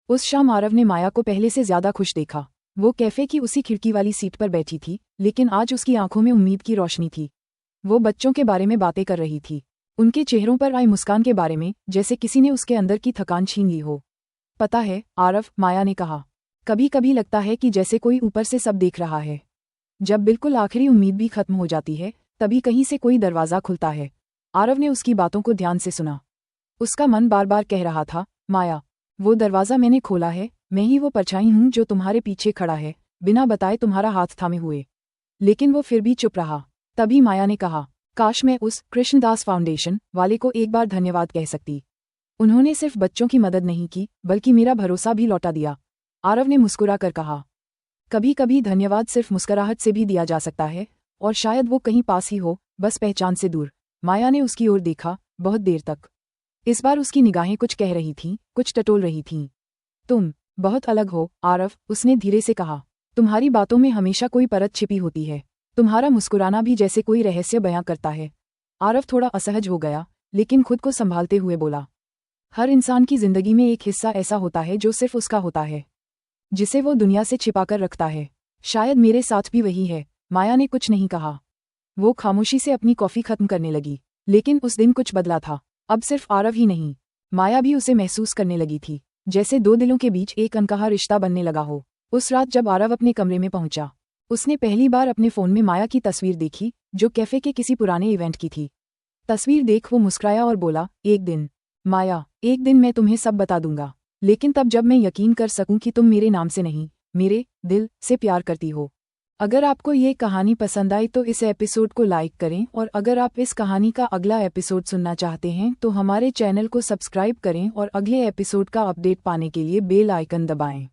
उस शाम आरव ने माया को पहले से ज्यादा खुश देखा। वो कैफे की उसी खिड़की वाली सीट पर बैठी थी, लेकिन आज उसकी आंखों में उम्मीद की रोशनी थी। वो बच्चों के बारे में बातें कर रही थी, उनके चेहरों पर आई मुस्कान के बारे में, जैसे किसी ने उसके अंदर की थकान छीन ली हो। पता है आरव, माया ने कहा, कभी कभी लगता है कि जैसे कोई ऊपर से सब देख रहा है। जब बिल्कुल आखिरी उम्मीद भी खत्म हो जाती है, तभी कहीं से कोई दरवाज़ा खुलता है। आरव ने उसकी बातों को ध्यान से सुना। उसका मन बार बार कह रहा था, माया, वो दरवाज़ा मैंने खोला है, मैं ही वो परछाई हूँ जो तुम्हारे पीछे खड़ा है, बिना बताए तुम्हारा हाथ थामे हुए। लेकिन वो फिर भी चुप रहा। तभी माया ने कहा, काश मैं उस कृष्णदास फाउंडेशन वाले को एक बार धन्यवाद कह सकती। उन्होंने सिर्फ बच्चों की मदद नहीं की, बल्कि मेरा भरोसा भी लौटा दिया। आरव ने मुस्कुरा कर कहा, कभी कभी धन्यवाद सिर्फ मुस्कुराहट से भी दिया जा सकता है, और शायद वो कहीं पास ही हो, बस पहचान से दूर। माया ने उसकी ओर देखा, बहुत देर तक। इस बार उसकी निगाहें कुछ कह रही थीं, कुछ टटोल रही थीं। तुम बहुत अलग हो आरव, उसने धीरे से कहा। तुम्हारी बातों में हमेशा कोई परत छिपी होती है। तुम्हारा मुस्कुराना भी जैसे कोई रहस्य बयां करता है। आरव थोड़ा असहज हो गया, लेकिन खुद को संभालते हुए बोला, हर इंसान की जिंदगी में एक हिस्सा ऐसा होता है जो सिर्फ उसका होता है, जिसे वो दुनिया से छिपाकर रखता है। शायद मेरे साथ भी वही है। माया ने कुछ नहीं कहा। वो खामोशी से अपनी कॉफी खत्म करने लगी। लेकिन उस दिन कुछ बदला था। अब सिर्फ आरव ही नहीं, माया भी उसे महसूस करने लगी थी, जैसे दो दिलों के बीच एक अनकहा रिश्ता बनने लगा हो। उस रात जब आरव अपने कमरे में पहुंचा, उसने पहली बार अपने फोन में माया की तस्वीर देखी, जो कैफे के किसी पुराने इवेंट की थी। तस्वीर देख वो मुस्कुराया और बोला, एक दिन माया, एक दिन मैं तुम्हें सब बता दूंगा, लेकिन तब जब मैं यकीन कर सकूं कि तुम मेरे नाम से नहीं, मेरे दिल से प्यार करती हो। अगर आपको ये कहानी पसंद आई तो इस एपिसोड को लाइक करें, और अगर आप इस कहानी का अगला एपिसोड सुनना चाहते हैं तो हमारे चैनल को सब्सक्राइब करें और अगले एपिसोड का अपडेट पाने के लिए बेल आइकन दबाएं।